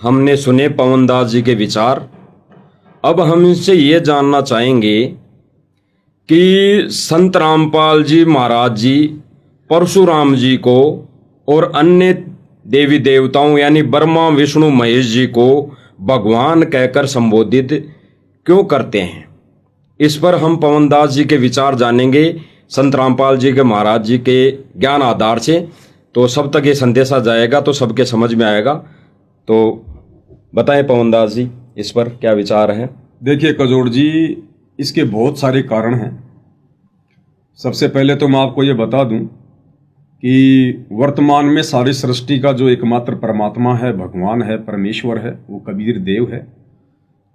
हमने सुने पवनदास जी के विचार। अब हम इनसे ये जानना चाहेंगे कि संत रामपाल जी महाराज जी परशुराम जी को और अन्य देवी देवताओं यानी ब्रह्मा विष्णु महेश जी को भगवान कहकर संबोधित क्यों करते हैं, इस पर हम पवनदास जी के विचार जानेंगे संत रामपाल जी के महाराज जी के ज्ञान आधार से। तो सब तक ये संदेशा जाएगा तो सबके समझ में आएगा। तो बताएं पवनदास जी, इस पर क्या विचार है। देखिए कजोड़ जी, इसके बहुत सारे कारण हैं। सबसे पहले तो मैं आपको ये बता दूं कि वर्तमान में सारी सृष्टि का जो एकमात्र परमात्मा है, भगवान है, परमेश्वर है, वो कबीर देव है।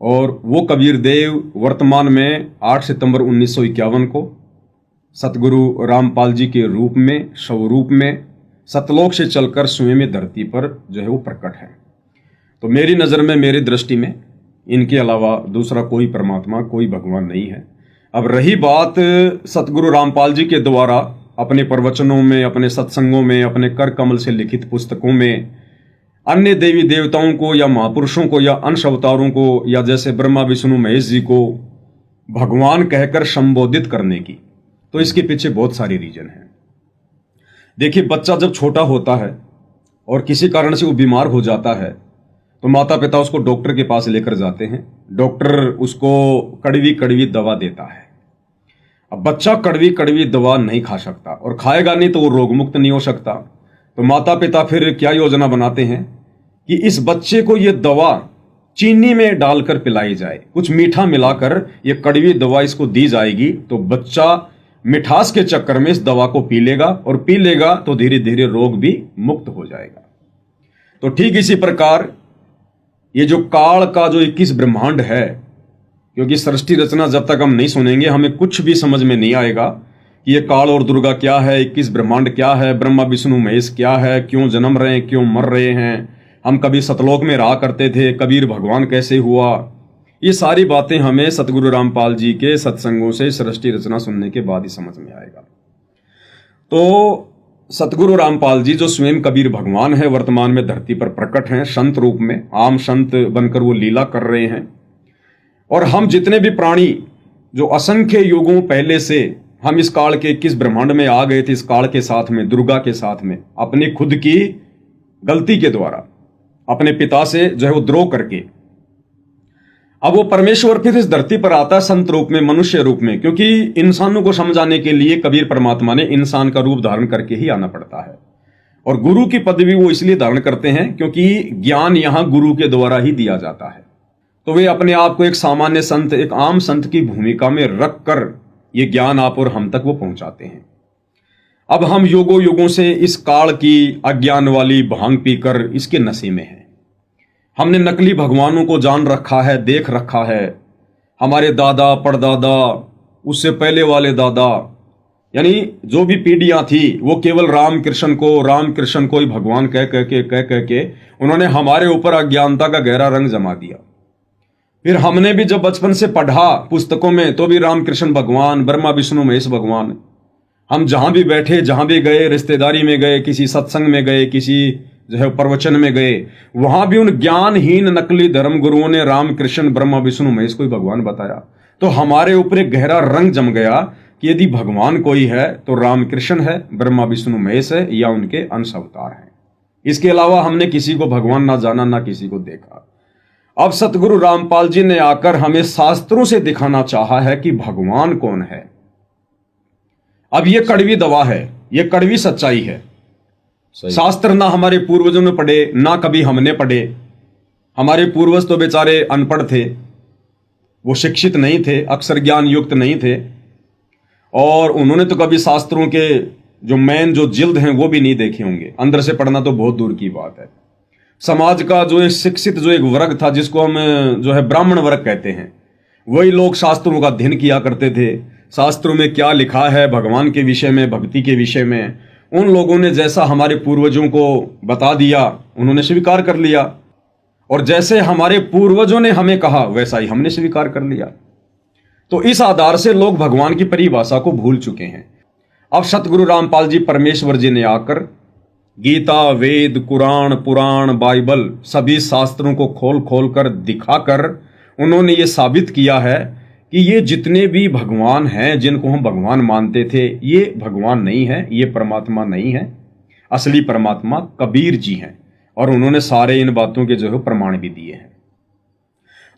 और वो कबीर देव वर्तमान में 8 सितंबर 1951 को सतगुरु रामपाल जी के रूप में, स्वरूप में, सतलोक से चलकर स्वयं धरती पर जो है वो प्रकट है। तो मेरी नज़र में, मेरी दृष्टि में इनके अलावा दूसरा कोई परमात्मा, कोई भगवान नहीं है। अब रही बात सतगुरु रामपाल जी के द्वारा अपने प्रवचनों में, अपने सत्संगों में, अपने कर कमल से लिखित पुस्तकों में अन्य देवी देवताओं को या महापुरुषों को या अंश अवतारों को या जैसे ब्रह्मा विष्णु महेश जी को भगवान कहकर संबोधित करने की, तो इसके पीछे बहुत सारी रीजन है। देखिए, बच्चा जब छोटा होता है और किसी कारण से वो बीमार हो जाता है तो माता पिता उसको डॉक्टर के पास लेकर जाते हैं। डॉक्टर उसको कड़वी कड़वी दवा देता है। अब बच्चा कड़वी कड़वी दवा नहीं खा सकता और खाएगा नहीं तो वो रोग मुक्त नहीं हो सकता। तो माता पिता फिर क्या योजना बनाते हैं कि इस बच्चे को ये दवा चीनी में डालकर पिलाई जाए, कुछ मीठा मिलाकर ये कड़वी दवा इसको दी जाएगी, तो बच्चा मिठास के चक्कर में इस दवा को पी लेगा और पी लेगा तो धीरे धीरे रोग भी मुक्त हो जाएगा। तो ठीक इसी प्रकार ये जो काल का जो 21 ब्रह्मांड है, क्योंकि सृष्टि रचना जब तक हम नहीं सुनेंगे हमें कुछ भी समझ में नहीं आएगा कि ये काल और दुर्गा क्या है, 21 ब्रह्मांड क्या है, ब्रह्मा विष्णु महेश क्या है, क्यों जन्म रहे हैं, क्यों मर रहे हैं, हम कभी सतलोक में रहा करते थे, कबीर भगवान कैसे हुआ। ये सारी बातें हमें सतगुरु रामपाल जी के सत्संगों से सृष्टि रचना सुनने के बाद ही समझ में आएगा। तो सतगुरु रामपाल जी जो स्वयं कबीर भगवान है, वर्तमान में धरती पर प्रकट हैं, संत रूप में, आम संत बनकर वो लीला कर रहे हैं। और हम जितने भी प्राणी जो असंख्य युगों पहले से हम इस काल के 21 ब्रह्मांड में आ गए थे, इस काल के साथ में, दुर्गा के साथ में, अपनी खुद की गलती के द्वारा अपने पिता से जो है वो द्रोह करके अब वो परमेश्वर फिर इस धरती पर आता है संत रूप में, मनुष्य रूप में, क्योंकि इंसानों को समझाने के लिए कबीर परमात्मा ने इंसान का रूप धारण करके ही आना पड़ता है। और गुरु की पदवी वो इसलिए धारण करते हैं क्योंकि ज्ञान यहां गुरु के द्वारा ही दिया जाता है। तो वे अपने आप को एक सामान्य संत, एक आम संत की भूमिका में रख कर ये ज्ञान आप और हम तक वो पहुंचाते हैं। अब हम युगों युगों से इस काल की अज्ञान वाली भांग पीकर इसके नशे में हैं। हमने नकली भगवानों को जान रखा है, देख रखा है। हमारे दादा परदादा, उससे पहले वाले दादा, यानी जो भी पीढ़ियां थी वो केवल राम कृष्ण को ही भगवान कह के उन्होंने हमारे ऊपर अज्ञानता का गहरा रंग जमा दिया। फिर हमने भी जब बचपन से पढ़ा पुस्तकों में तो भी राम कृष्ण भगवान, ब्रह्मा विष्णु महेश भगवान। हम जहां भी बैठे, जहां भी गए, रिश्तेदारी में गए, किसी सत्संग में गए, किसी जो है प्रवचन में गए, वहां भी उन ज्ञानहीन नकली धर्म गुरुओं ने राम कृष्ण ब्रह्मा विष्णु महेश को ही भगवान बताया। तो हमारे ऊपर एक गहरा रंग जम गया कि यदि भगवान कोई है तो राम कृष्ण है, ब्रह्मा विष्णु महेश है या उनके अंश अवतार हैं। इसके अलावा हमने किसी को भगवान ना जाना, ना किसी को देखा। अब सतगुरु रामपाल जी ने आकर हमें शास्त्रों से दिखाना चाहा है कि भगवान कौन है। अब ये कड़वी दवा है, ये कड़वी सच्चाई है। शास्त्र ना हमारे पूर्वजों ने पढ़े, ना कभी हमने पढ़े। हमारे पूर्वज तो बेचारे अनपढ़ थे, वो शिक्षित नहीं थे, अक्षर ज्ञान युक्त नहीं थे, और उन्होंने तो कभी शास्त्रों के जो मेन जो जिल्द हैं वो भी नहीं देखे होंगे। अंदर से पढ़ना तो बहुत दूर की बात है। समाज का जो एक शिक्षित जो एक वर्ग था, जिसको हम जो है ब्राह्मण वर्ग कहते हैं, वही लोग शास्त्रों का अध्ययन किया करते थे। शास्त्रों में क्या लिखा है भगवान के विषय में, भक्ति के विषय में, उन लोगों ने जैसा हमारे पूर्वजों को बता दिया उन्होंने स्वीकार कर लिया, और जैसे हमारे पूर्वजों ने हमें कहा वैसा ही हमने स्वीकार कर लिया। तो इस आधार से लोग भगवान की परिभाषा को भूल चुके हैं। अब सतगुरु रामपाल जी परमेश्वर जी ने आकर गीता, वेद, कुरान, पुराण, बाइबल सभी शास्त्रों को खोल खोल कर दिखाकर उन्होंने ये साबित किया है कि ये जितने भी भगवान हैं जिनको हम भगवान मानते थे, ये भगवान नहीं है, ये परमात्मा नहीं है। असली परमात्मा कबीर जी हैं और उन्होंने सारे इन बातों के जो है प्रमाण भी दिए हैं।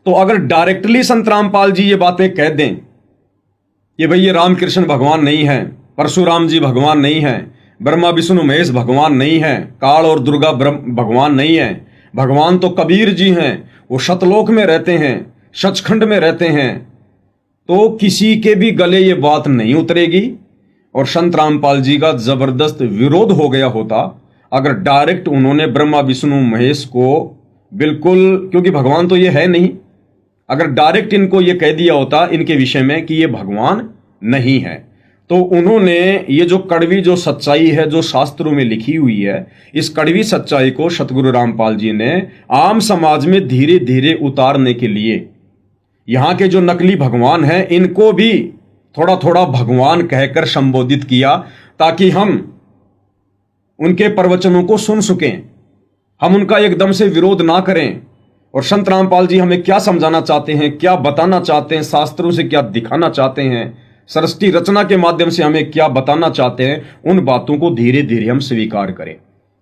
तो अगर डायरेक्टली संत रामपाल जी ये बातें कह दें कि भाई ये रामकृष्ण भगवान नहीं है, परशुराम जी भगवान नहीं है, ब्रह्मा विष्णु महेश भगवान नहीं है, काल और दुर्गा भगवान नहीं है, भगवान तो कबीर जी हैं, वो सतलोक में रहते हैं, सचखंड में रहते हैं, तो किसी के भी गले ये बात नहीं उतरेगी। और संत रामपाल जी का जबरदस्त विरोध हो गया होता अगर डायरेक्ट उन्होंने ब्रह्मा विष्णु महेश को बिल्कुल, क्योंकि भगवान तो ये है नहीं, अगर डायरेक्ट इनको ये कह दिया होता इनके विषय में कि ये भगवान नहीं है, तो उन्होंने ये जो कड़वी जो सच्चाई है जो शास्त्रों में लिखी हुई है, इस कड़वी सच्चाई को सतगुरु रामपाल जी ने आम समाज में धीरे धीरे उतारने के लिए यहाँ के जो नकली भगवान हैं इनको भी थोड़ा थोड़ा भगवान कहकर संबोधित किया, ताकि हम उनके प्रवचनों को सुन सकें, हम उनका एकदम से विरोध ना करें। और संत रामपाल जी हमें क्या समझाना चाहते हैं, क्या बताना चाहते हैं, शास्त्रों से क्या दिखाना चाहते हैं, सृष्टि रचना के माध्यम से हमें क्या बताना चाहते हैं, उन बातों को धीरे धीरे हम स्वीकार करें।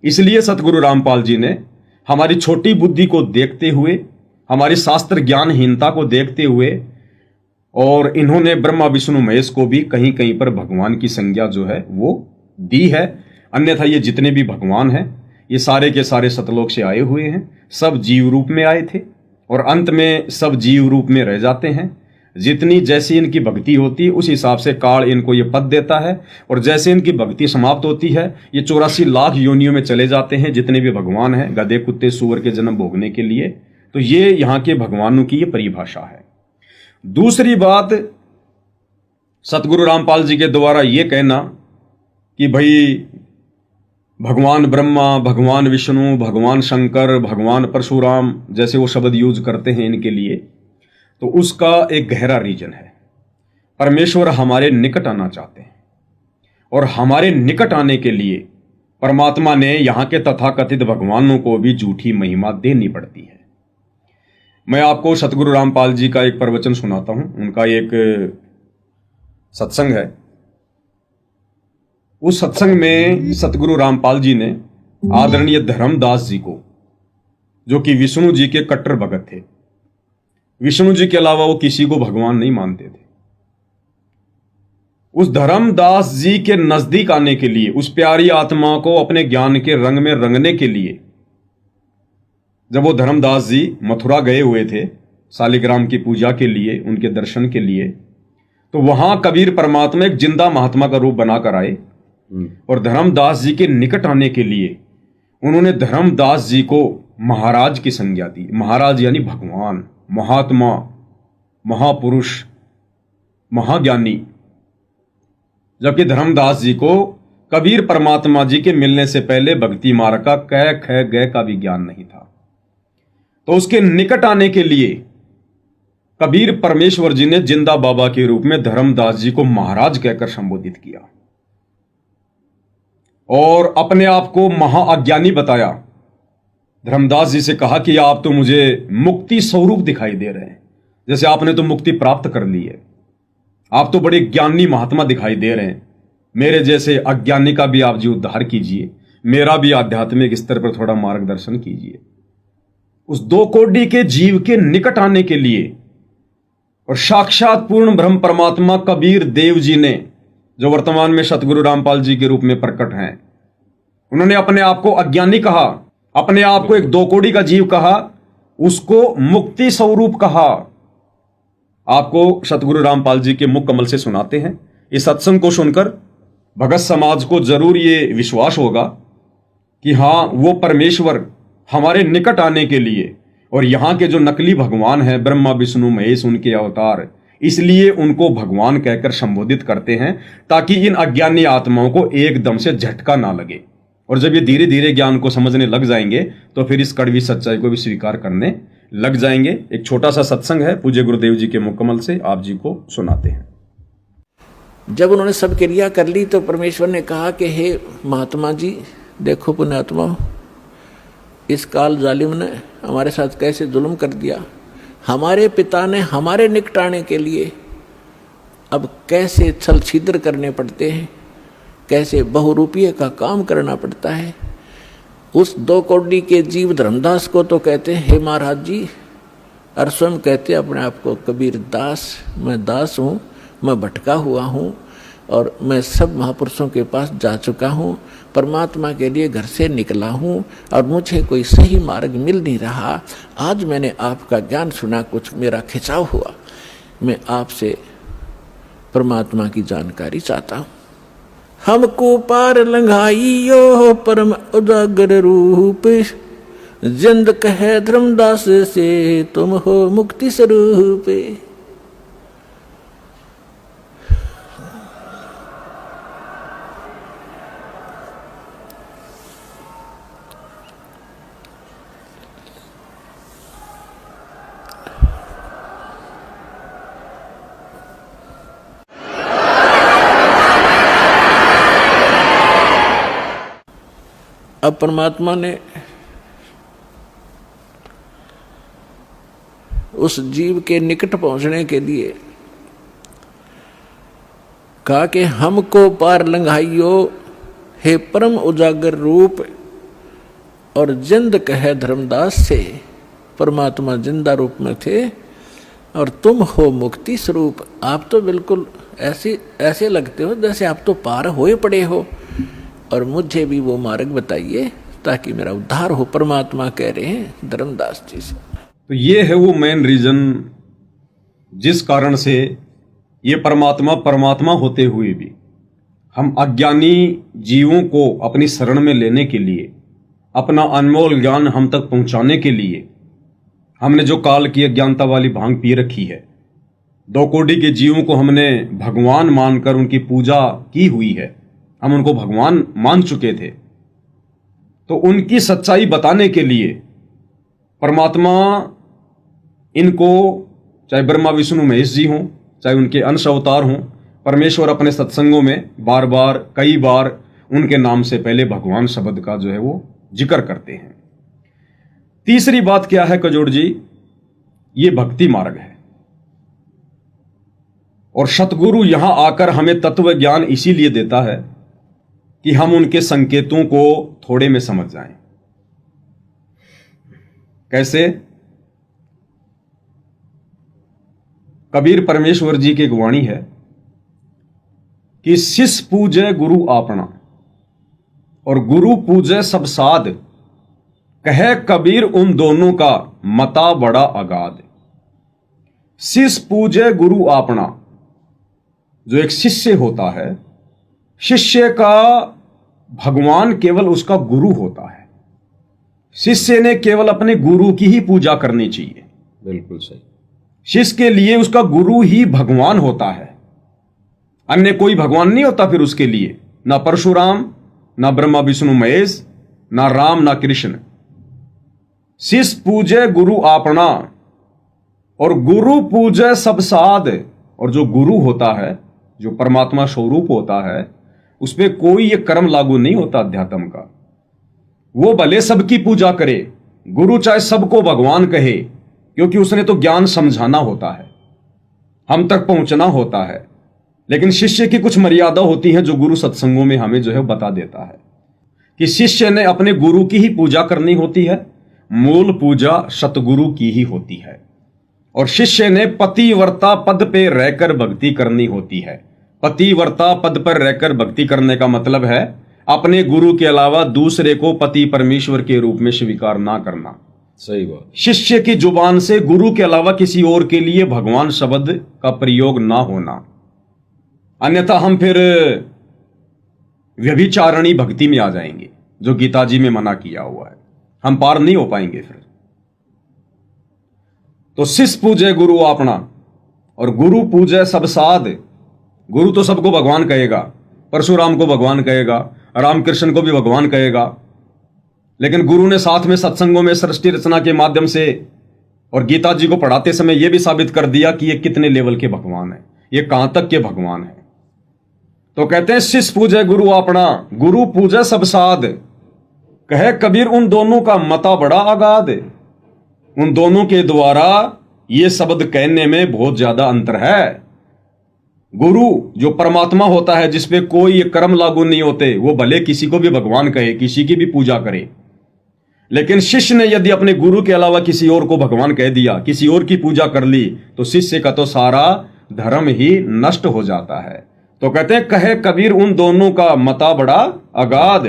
इसलिए सतगुरु रामपाल जी ने हमारी छोटी बुद्धि को देखते हुए, हमारी शास्त्र ज्ञानहीनता को देखते हुए, और इन्होंने ब्रह्मा विष्णु महेश को भी कहीं कहीं पर भगवान की संज्ञा जो है वो दी है। अन्यथा ये जितने भी भगवान हैं ये सारे के सारे सतलोक से आए हुए हैं, सब जीव रूप में आए थे और अंत में सब जीव रूप में रह जाते हैं। जितनी जैसी इनकी भक्ति होती है उस हिसाब से काल इनको ये पद देता है, और जैसे इनकी भक्ति समाप्त होती है ये 84 लाख योनियों में चले जाते हैं, जितने भी भगवान हैं, गधे कुत्ते सूअर के जन्म भोगने के लिए। तो ये यहाँ के भगवानों की ये परिभाषा है। दूसरी बात, सतगुरु रामपाल जी के द्वारा ये कहना कि भाई भगवान ब्रह्मा, भगवान विष्णु, भगवान शंकर, भगवान परशुराम जैसे वो शब्द यूज करते हैं इनके लिए, तो उसका एक गहरा रीजन है। परमेश्वर हमारे निकट आना चाहते हैं और हमारे निकट आने के लिए परमात्मा ने यहाँ के तथाकथित भगवानों को भी झूठी महिमा देनी पड़ती है। मैं आपको सतगुरु रामपाल जी का एक प्रवचन सुनाता हूं। उनका एक सत्संग है, उस सत्संग में सतगुरु रामपाल जी ने आदरणीय धर्मदास जी को, जो कि विष्णु जी के कट्टर भगत थे, विष्णु जी के अलावा वो किसी को भगवान नहीं मानते थे, उस धर्मदास जी के नजदीक आने के लिए, उस प्यारी आत्मा को अपने ज्ञान के रंग में रंगने के लिए, जब वो धर्मदास जी मथुरा गए हुए थे शालिग्राम की पूजा के लिए, उनके दर्शन के लिए, तो वहां कबीर परमात्मा एक जिंदा महात्मा का रूप बनाकर आए और धर्मदास जी के निकट आने के लिए उन्होंने धर्मदास जी को महाराज की संज्ञा दी। महाराज यानी भगवान, महात्मा, महापुरुष, महाज्ञानी, जबकि धर्मदास जी को कबीर परमात्मा जी के मिलने से पहले भक्ति मार्ग का क ख ग का भी ज्ञान नहीं था। तो उसके निकट आने के लिए कबीर परमेश्वर जी ने जिंदा बाबा के रूप में धर्मदास जी को महाराज कहकर संबोधित किया और अपने आप को महाअज्ञानी बताया। धर्मदास जी से कहा कि आप तो मुझे मुक्ति स्वरूप दिखाई दे रहे हैं, जैसे आपने तो मुक्ति प्राप्त कर ली है, आप तो बड़े ज्ञानी महात्मा दिखाई दे रहे हैं, मेरे जैसे अज्ञानी का भी आप जी उद्धार कीजिए, मेरा भी आध्यात्मिक स्तर पर थोड़ा मार्गदर्शन कीजिए। उस 2 कोटि के जीव के निकट आने के लिए और साक्षात पूर्ण ब्रह्म परमात्मा कबीर देव जी ने, जो वर्तमान में सतगुरु रामपाल जी के रूप में प्रकट हैं, उन्होंने अपने आप को अज्ञानी कहा, अपने आप को एक 2 कोटि का जीव कहा, उसको मुक्ति स्वरूप कहा। आपको सतगुरु रामपाल जी के मुख कमल से सुनाते हैं। इस सत्संग को सुनकर भगत समाज को जरूर ये विश्वास होगा कि हाँ, वो परमेश्वर हमारे निकट आने के लिए, और यहाँ के जो नकली भगवान हैं ब्रह्मा विष्णु महेश, उनके अवतार, इसलिए उनको भगवान कहकर संबोधित करते हैं ताकि इन अज्ञानी आत्माओं को एकदम से झटका ना लगे। और जब ये धीरे धीरे ज्ञान को समझने लग जाएंगे तो फिर इस कड़वी सच्चाई को भी स्वीकार करने लग जाएंगे। एक छोटा सा सत्संग है पूज्य गुरुदेव जी के मुकम्मल से, आप जी को सुनाते हैं। जब उन्होंने सब क्रिया कर ली तो परमेश्वर ने कहा कि हे महात्मा जी, देखो पुण्यात्मा, इस काल जालिम ने हमारे साथ कैसे जुल्म कर दिया। हमारे पिता ने हमारे निकटाने के लिए अब कैसे छल छिद्र करने पड़ते हैं, कैसे बहुरूपीय का काम करना पड़ता है। उस 2 कौड़ी के जीव धर्मदास को तो कहते हैं हे महाराज जी, और स्वयं कहते अपने आप को कबीर दास, मैं दास हूँ, मैं भटका हुआ हूँ और मैं सब महापुरुषों के पास जा चुका हूँ, परमात्मा के लिए घर से निकला हूँ और मुझे कोई सही मार्ग मिल नहीं रहा। आज मैंने आपका ज्ञान सुना, कुछ मेरा खिंचाव हुआ, मैं आपसे परमात्मा की जानकारी चाहता हूँ। हमको पार लंघाइयो परम उजागर रूप, जिंद कहे धर्मदास से तुम हो मुक्ति स्वरूप। अब परमात्मा ने उस जीव के निकट पहुंचने के लिए कहा कि हमको पार लंघाइयो हे परम उजागर रूप, और जिंद कहे धर्मदास से, परमात्मा जिंदा रूप में थे और तुम हो मुक्ति स्वरूप। आप तो बिल्कुल ऐसे लगते हो जैसे आप तो पार होए पड़े हो, और मुझे भी वो मार्ग बताइए ताकि मेरा उद्धार हो। परमात्मा कह रहे हैं धर्मदास जी से। तो ये है वो मेन रीजन जिस कारण से ये परमात्मा होते हुए भी हम अज्ञानी जीवों को अपनी शरण में लेने के लिए, अपना अनमोल ज्ञान हम तक पहुंचाने के लिए हमने जो काल की अज्ञानता वाली भांग पी रखी है, 2 कौड़ी के जीवों को हमने भगवान मानकर उनकी पूजा की हुई है, हम उनको भगवान मान चुके थे। तो उनकी सच्चाई बताने के लिए परमात्मा इनको, चाहे ब्रह्मा विष्णु महेश जी हों, चाहे उनके अंश अवतार हों, परमेश्वर अपने सत्संगों में बार बार कई बार उनके नाम से पहले भगवान शब्द का जो है वो जिक्र करते हैं। तीसरी बात क्या है कजोड़ जी, ये भक्ति मार्ग है, और सतगुरु यहां आकर हमें तत्व ज्ञान इसीलिए देता है कि हम उनके संकेतों को थोड़े में समझ जाएं। कैसे? कबीर परमेश्वर जी की वाणी है कि शिष्य पूजे गुरु आपना और गुरु पूजे सब साध, कहे कबीर उन दोनों का मता बड़ा अगाध। शिष्य पूजे गुरु आपना, जो एक शिष्य होता है, शिष्य का भगवान केवल उसका गुरु होता है। शिष्य ने केवल अपने गुरु की ही पूजा करनी चाहिए। बिल्कुल सही। शिष्य के लिए उसका गुरु ही भगवान होता है, अन्य कोई भगवान नहीं होता फिर उसके लिए, ना परशुराम, ना ब्रह्मा विष्णु महेश, ना राम, ना कृष्ण। शिष्य पूजे गुरु आपना और गुरु पूजे सब साध। और जो गुरु होता है, जो परमात्मा स्वरूप होता है, उस पर कोई ये कर्म लागू नहीं होता अध्यात्म का। वो भले सबकी पूजा करे, गुरु चाहे सबको भगवान कहे, क्योंकि उसने तो ज्ञान समझाना होता है, हम तक पहुंचना होता है। लेकिन शिष्य की कुछ मर्यादा होती है जो गुरु सत्संगों में हमें जो है बता देता है कि शिष्य ने अपने गुरु की ही पूजा करनी होती है, मूल पूजा सतगुरु की ही होती है। और शिष्य ने पतिव्रता पद पे रहकर भक्ति करनी होती है। पतिव्रता पद पर रहकर भक्ति करने का मतलब है अपने गुरु के अलावा दूसरे को पति परमेश्वर के रूप में स्वीकार ना करना। सही बात। शिष्य की जुबान से गुरु के अलावा किसी और के लिए भगवान शब्द का प्रयोग ना होना, अन्यथा हम फिर व्यभिचारणी भक्ति में आ जाएंगे, जो गीता जी में मना किया हुआ है, हम पार नहीं हो पाएंगे फिर। तो शिष्य पूजे गुरु आपना और गुरु पूजे सब साध। गुरु तो सबको भगवान कहेगा, परशुराम को भगवान कहेगा, रामकृष्ण को भी भगवान कहेगा, लेकिन गुरु ने साथ में सत्संगों में सृष्टि रचना के माध्यम से और गीता जी को पढ़ाते समय यह भी साबित कर दिया कि ये कितने लेवल के भगवान है, ये कहां तक के भगवान है। तो कहते हैं शिष्य पूजे गुरु आपना, गुरु पूजे सब साध। कहे कबीर उन दोनों का मता बड़ा आगाध है, उन दोनों के द्वारा ये शब्द कहने में बहुत ज्यादा अंतर है। गुरु जो परमात्मा होता है, जिसपे कोई कर्म लागू नहीं होते, वो भले किसी को भी भगवान कहे, किसी की भी पूजा करे, लेकिन शिष्य ने यदि अपने गुरु के अलावा किसी और को भगवान कह दिया, किसी और की पूजा कर ली, तो शिष्य का तो सारा धर्म ही नष्ट हो जाता है। तो कहते हैं कहे कबीर उन दोनों का मता बड़ा अगाध।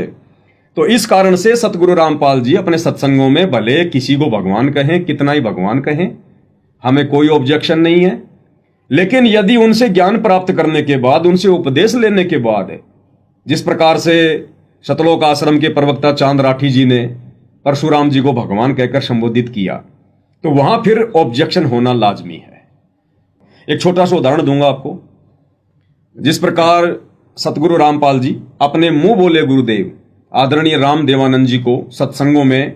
तो इस कारण से सतगुरु रामपाल जी अपने सत्संगों में भले किसी को भगवान कहें, कितना ही भगवान कहें, हमें कोई ऑब्जेक्शन नहीं है, लेकिन यदि उनसे ज्ञान प्राप्त करने के बाद, उनसे उपदेश लेने के बाद, जिस प्रकार से सतलोक आश्रम के प्रवक्ता चांद राठी जी ने परशुराम जी को भगवान कहकर संबोधित किया, तो वहां फिर ऑब्जेक्शन होना लाजमी है। एक छोटा सा उदाहरण दूंगा आपको। जिस प्रकार सतगुरु रामपाल जी अपने मुंह बोले गुरुदेव आदरणीय राम देवानंद जी को सत्संगों में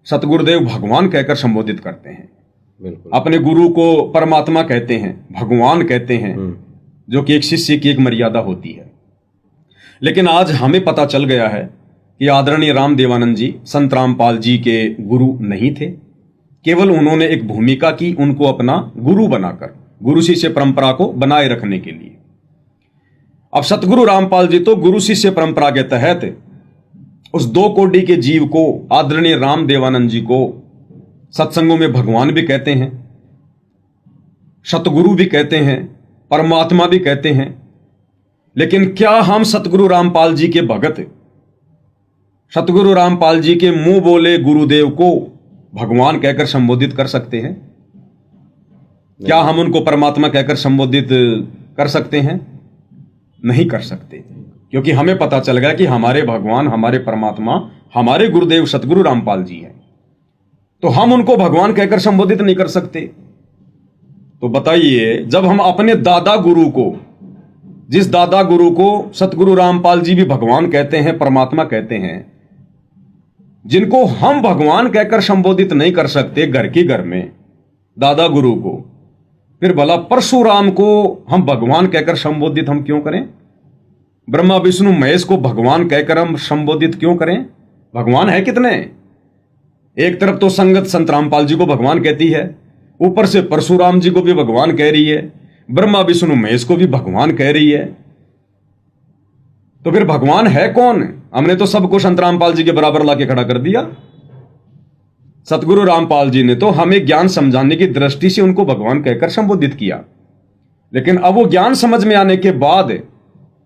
सतगुरुदेव भगवान कहकर संबोधित करते हैं, बिल्कुल अपने गुरु को परमात्मा कहते हैं, भगवान कहते हैं, जो कि एक शिष्य की एक मर्यादा होती है। लेकिन आज हमें पता चल गया है कि आदरणीय राम देवानंद जी संत रामपाल जी के गुरु नहीं थे, केवल उन्होंने एक भूमिका की, उनको अपना गुरु बनाकर, गुरु शिष्य परंपरा को बनाए रखने के लिए। अब सतगुरु रामपाल जी तो गुरु शिष्य परंपरा के तहत उस 2 कोटि के जीव को, आदरणीय राम देवानंद जी को सत्संगों में भगवान भी कहते हैं, सतगुरु भी कहते हैं, परमात्मा भी कहते हैं। लेकिन क्या हम सतगुरु रामपाल जी के भगत, सतगुरु रामपाल जी के मुंह बोले गुरुदेव को भगवान कहकर संबोधित कर सकते हैं? क्या हम उनको परमात्मा कहकर संबोधित कर सकते हैं? नहीं कर सकते, क्योंकि हमें पता चल गया कि हमारे भगवान, हमारे परमात्मा, हमारे गुरुदेव सतगुरु रामपाल जी हैं, तो हम उनको भगवान कहकर संबोधित नहीं कर सकते। तो बताइए, जब हम अपने दादा गुरु को, जिस दादा गुरु को सतगुरु रामपाल जी भी भगवान कहते हैं, परमात्मा कहते हैं, जिनको हम भगवान कहकर संबोधित नहीं कर सकते घर के घर में दादा गुरु को, फिर भला परशुराम को हम भगवान कहकर संबोधित हम क्यों करें? ब्रह्मा विष्णु महेश को भगवान कहकर हम संबोधित क्यों करें? भगवान है कितने? एक तरफ तो संगत संत रामपाल जी को भगवान कहती है, ऊपर से परशुराम जी को भी भगवान कह रही है, ब्रह्मा विष्णु महेश को भी भगवान कह रही है। तो फिर भगवान है कौन? हमने तो सबको संत रामपाल जी के बराबर लाके खड़ा कर दिया। सतगुरु रामपाल जी ने तो हमें ज्ञान समझाने की दृष्टि से उनको भगवान कहकर संबोधित किया, लेकिन अब वो ज्ञान समझ में आने के बाद,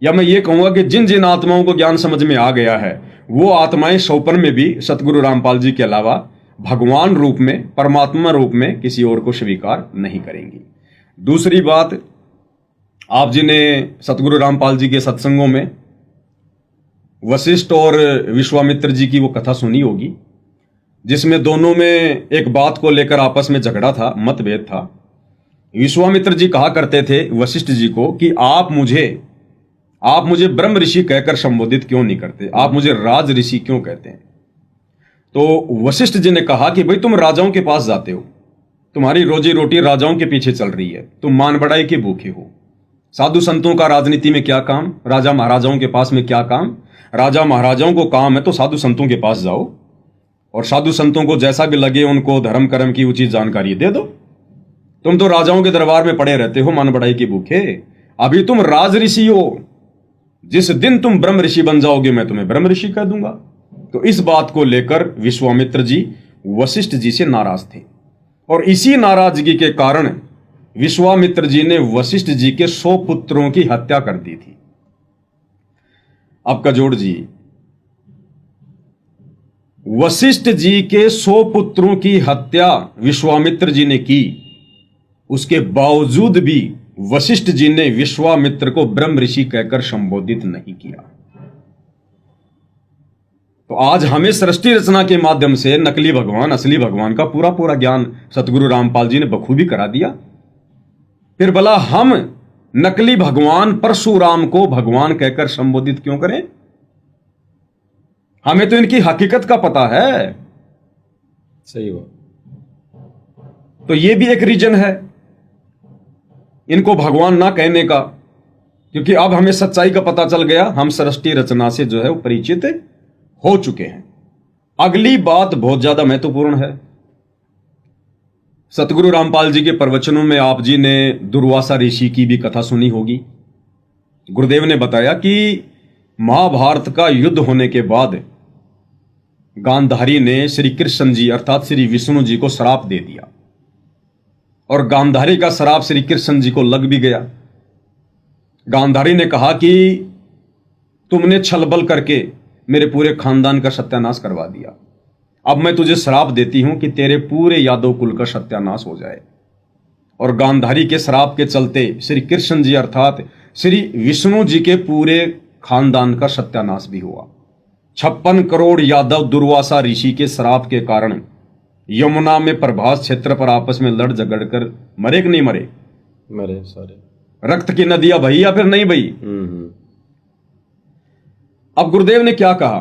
या मैं ये कहूंगा कि जिन जिन आत्माओं को ज्ञान समझ में आ गया है, वो आत्माएं सौपन में भी सतगुरु रामपाल जी के अलावा भगवान रूप में, परमात्मा रूप में किसी और को स्वीकार नहीं करेंगी। दूसरी बात, आप जी ने सतगुरु रामपाल जी के सत्संगों में वशिष्ठ और विश्वामित्र जी की वो कथा सुनी होगी, जिसमें दोनों में एक बात को लेकर आपस में झगड़ा था, मतभेद था। विश्वामित्र जी कहा करते थे वशिष्ठ जी को कि आप मुझे ब्रह्म ऋषि कहकर संबोधित क्यों नहीं करते, आप मुझे राज ऋषि क्यों कहते हैं? तो वशिष्ठ जी ने कहा कि भाई तुम राजाओं के पास जाते हो, तुम्हारी रोजी रोटी राजाओं के पीछे चल रही है, तुम मान बढ़ाई के भूखे हो। साधु संतों का राजनीति में क्या काम, राजा महाराजाओं के पास में क्या काम? राजा महाराजाओं को काम है तो साधु संतों के पास जाओ, और साधु संतों को जैसा भी लगे उनको धर्म कर्म की उचित जानकारी दे दो। तुम तो राजाओं के दरबार में पड़े रहते हो मान बढ़ाई के भूखे। अभी तुम राज ऋषि हो, जिस दिन तुम ब्रह्म ऋषि बन जाओगे मैं तुम्हें ब्रह्म ऋषि कह दूंगा। तो इस बात को लेकर विश्वामित्र जी वशिष्ठ जी से नाराज थे, और इसी नाराजगी के कारण विश्वामित्र जी ने वशिष्ठ जी के 100 पुत्रों की हत्या कर दी थी। अब कजोड़ जी, वशिष्ठ जी के 100 पुत्रों की हत्या विश्वामित्र जी ने की, उसके बावजूद भी वशिष्ठ जी ने विश्वामित्र को ब्रह्म ऋषि कहकर संबोधित नहीं किया। तो आज हमें सृष्टि रचना के माध्यम से नकली भगवान, असली भगवान का पूरा पूरा ज्ञान सतगुरु रामपाल जी ने बखूबी करा दिया। फिर भला हम नकली भगवान परशुराम को भगवान कहकर संबोधित क्यों करें? हमें तो इनकी हकीकत का पता है। सही बात। तो ये भी एक रीजन है इनको भगवान ना कहने का, क्योंकि अब हमें सच्चाई का पता चल गया, हम सृष्टि रचना से जो है वो परिचित हो चुके हैं। अगली बात बहुत ज्यादा महत्वपूर्ण है। सतगुरु रामपाल जी के प्रवचनों में आप जी ने दुर्वासा ऋषि की भी कथा सुनी होगी। गुरुदेव ने बताया कि महाभारत का युद्ध होने के बाद गांधारी ने श्री कृष्ण जी अर्थात श्री विष्णु जी को श्राप दे दिया और गांधारी का श्राप श्री कृष्ण जी को लग भी गया। गांधारी ने कहा कि तुमने छलबल करके मेरे पूरे खानदान का सत्यानाश करवा दिया, अब मैं तुझे श्राप देती हूं कि तेरे पूरे यादव कुल का सत्यानाश हो जाए। और गांधारी के श्राप के चलते श्री कृष्ण जी अर्थात श्री विष्णु जी के पूरे खानदान का सत्यानाश भी हुआ। 56 करोड़ यादव दुर्वासा ऋषि के श्राप के कारण यमुना में प्रभास क्षेत्र पर आपस में लड़ झगड़ कर मरे कि नहीं मरे? मरे सारे। रक्त की नदियां बही या फिर नहीं बही? अब गुरुदेव ने क्या कहा?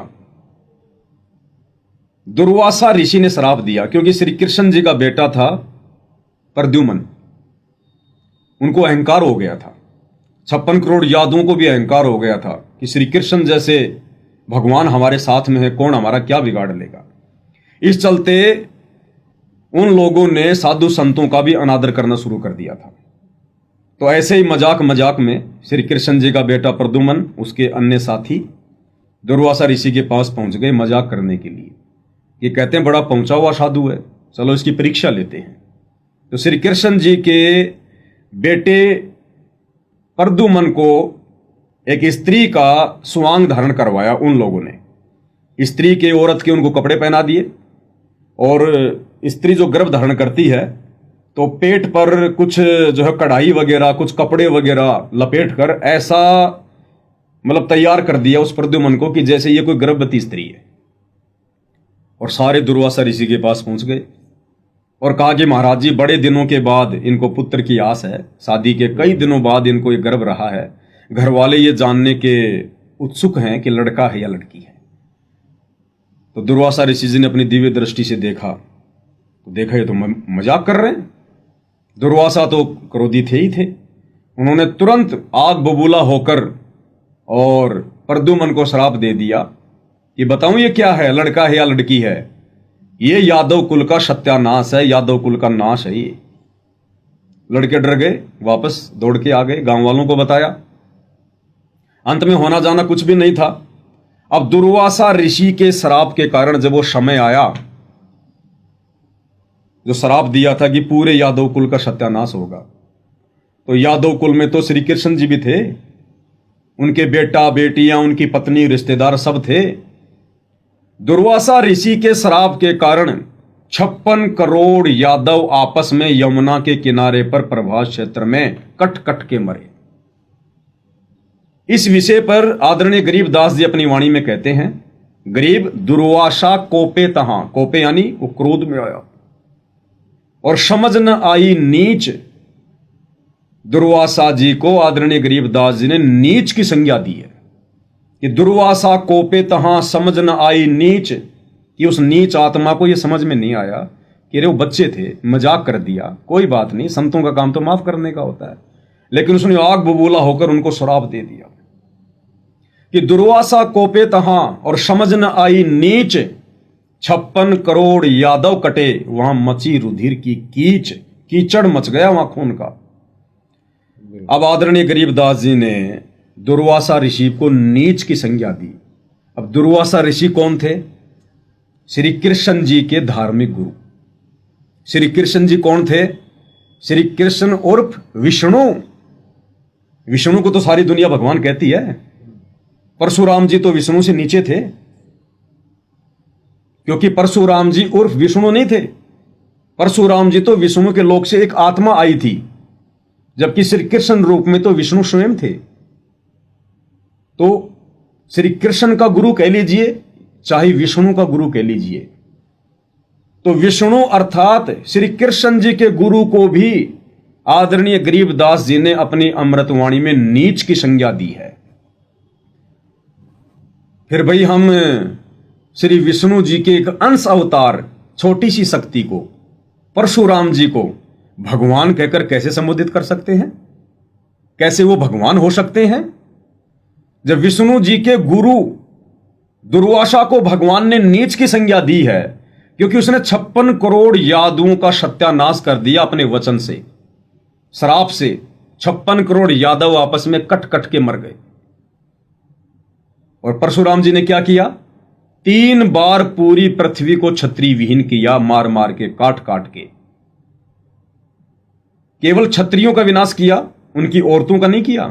दुर्वासा ऋषि ने श्राप दिया क्योंकि श्री कृष्ण जी का बेटा था प्रद्युम्न, उनको अहंकार हो गया था। 56 करोड़ यादवों को भी अहंकार हो गया था कि श्री कृष्ण जैसे भगवान हमारे साथ में है, कौन हमारा क्या बिगाड़ लेगा। इस चलते उन लोगों ने साधु संतों का भी अनादर करना शुरू कर दिया था। तो ऐसे ही मजाक मजाक में श्री कृष्ण जी का बेटा प्रद्युम्न, उसके अन्य साथी दुर्वासा ऋषि के पास पहुंच गए मजाक करने के लिए। ये कहते हैं बड़ा पहुंचा हुआ साधु है, चलो इसकी परीक्षा लेते हैं। तो श्री कृष्ण जी के बेटे प्रद्युम्न को एक स्त्री का सुवांग धारण करवाया उन लोगों ने। स्त्री के औरत के उनको कपड़े पहना दिए और स्त्री जो गर्भ धारण करती है तो पेट पर कुछ जो है कढ़ाई वगैरह कुछ कपड़े वगैरह लपेट कर ऐसा मतलब तैयार कर दिया उस प्रद्युम्न को कि जैसे ये कोई गर्भवती स्त्री है। और सारे दुर्वासा ऋषि के पास पहुंच गए और कहा कि महाराज जी बड़े दिनों के बाद इनको पुत्र की आस है, शादी के कई दिनों बाद इनको ये गर्भ रहा है, घर वाले ये जानने के उत्सुक हैं कि लड़का है या लड़की है। तो दुर्वासा ऋषि जी ने अपनी दिव्य दृष्टि से देखा तो देखा ये तो मजाक कर रहे हैं। दुर्वासा तो क्रोधी थे ही थे, उन्होंने तुरंत आग बबूला होकर और प्रद्युम्न को श्राप दे दिया कि बताऊं ये क्या है, लड़का है या लड़की है? ये यादव कुल का सत्यानाश है, यादव कुल का नाश है ये। लड़के डर गए, वापस दौड़ के आ गए, गांव वालों को बताया। अंत में होना जाना कुछ भी नहीं था। अब दुर्वासा ऋषि के श्राप के कारण जब वो समय आया, जो श्राप दिया था कि पूरे यादव कुल का सत्यानाश होगा, तो यादव कुल में तो श्री कृष्ण जी भी थे, उनके बेटा बेटियां, उनकी पत्नी, रिश्तेदार सब थे। दुर्वासा ऋषि के श्राप के कारण 56 करोड़ यादव आपस में यमुना के किनारे पर प्रभास क्षेत्र में कट कट के मरे। इस विषय पर आदरणीय गरीबदास जी अपनी वाणी में कहते हैं, गरीब दुर्वासा कोपे तहां, कोपे यानी वो क्रोध में आया और समझ न आई नीच। दुर्वासा जी को आदरणीय गरीबदास जी ने नीच की संज्ञा दी है कि दुर्वासा कोपे तहां समझ न आई नीच, कि उस नीच आत्मा को यह समझ में नहीं आया कि रे वो बच्चे थे, मजाक कर दिया, कोई बात नहीं, संतों का काम तो माफ करने का होता है। लेकिन उसने आग बबूला होकर उनको श्राप दे दिया कि दुर्वासा कोपे तहां और समझ न आई नीच, 56 करोड़ यादव कटे, वहां मची रुधिर की कीच, कीचड़ मच गया वहां खून का। अब आदरणीय गरीबदास जी ने दुर्वासा ऋषि को नीच की संज्ञा दी। अब दुर्वासा ऋषि कौन थे? श्री कृष्ण जी के धार्मिक गुरु। श्री कृष्ण जी कौन थे? श्री कृष्ण उर्फ विष्णु। विष्णु को तो सारी दुनिया भगवान कहती है। परशुराम जी तो विष्णु से नीचे थे, क्योंकि परशुराम जी उर्फ विष्णु नहीं थे। परशुराम जी तो विष्णु के लोक से एक आत्मा आई थी, जबकि श्री कृष्ण रूप में तो विष्णु स्वयं थे। तो श्री कृष्ण का गुरु कह लीजिए, चाहे विष्णु का गुरु कह लीजिए, तो विष्णु अर्थात श्री कृष्ण जी के गुरु को भी आदरणीय गरीबदास जी ने अपनी अमृतवाणी में नीच की संज्ञा दी है। फिर भाई हम श्री विष्णु जी के एक अंश अवतार छोटी सी शक्ति को, परशुराम जी को भगवान कहकर कैसे संबोधित कर सकते हैं? कैसे वो भगवान हो सकते हैं? जब विष्णु जी के गुरु दुर्वासा को भगवान ने नीच की संज्ञा दी है क्योंकि उसने 56 करोड़ यादवों का सत्यानाश कर दिया अपने वचन से, श्राप से। 56 करोड़ यादव आपस में कट कट के मर गए। और परशुराम जी ने क्या किया? 3 बार पूरी पृथ्वी को क्षत्रिय विहीन किया, मार मार के, काट काट के। केवल क्षत्रियों का विनाश किया, उनकी औरतों का नहीं किया,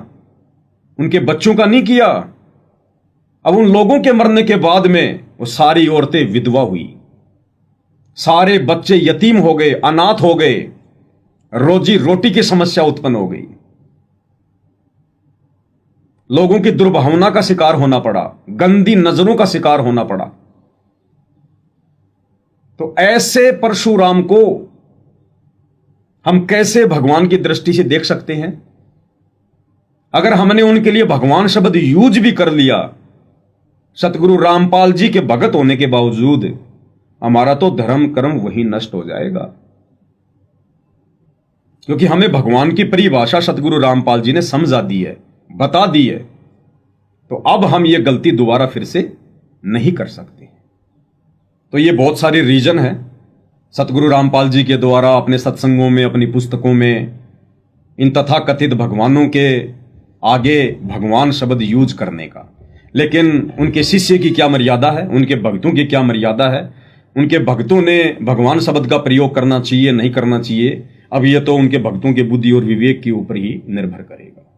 उनके बच्चों का नहीं किया। अब उन लोगों के मरने के बाद में वो सारी औरतें विधवा हुई, सारे बच्चे यतीम हो गए, अनाथ हो गए, रोजी रोटी की समस्या उत्पन्न हो गई, लोगों की दुर्भावना का शिकार होना पड़ा, गंदी नजरों का शिकार होना पड़ा। तो ऐसे परशुराम को हम कैसे भगवान की दृष्टि से देख सकते हैं? अगर हमने उनके लिए भगवान शब्द यूज भी कर लिया, सतगुरु रामपाल जी के भगत होने के बावजूद, हमारा तो धर्म कर्म वही नष्ट हो जाएगा। क्योंकि हमें भगवान की परिभाषा सतगुरु रामपाल जी ने समझा दी है, बता दी है। तो अब हम ये गलती दोबारा फिर से नहीं कर सकते। तो ये बहुत सारे रीजन है सतगुरु रामपाल जी के द्वारा अपने सत्संगों में, अपनी पुस्तकों में इन तथाकथित भगवानों के आगे भगवान शब्द यूज करने का। लेकिन उनके शिष्य की क्या मर्यादा है, उनके भक्तों की क्या मर्यादा है, उनके भक्तों ने भगवान शब्द का प्रयोग करना चाहिए नहीं करना चाहिए, अब ये तो उनके भक्तों के बुद्धि और विवेक के ऊपर ही निर्भर करेगा।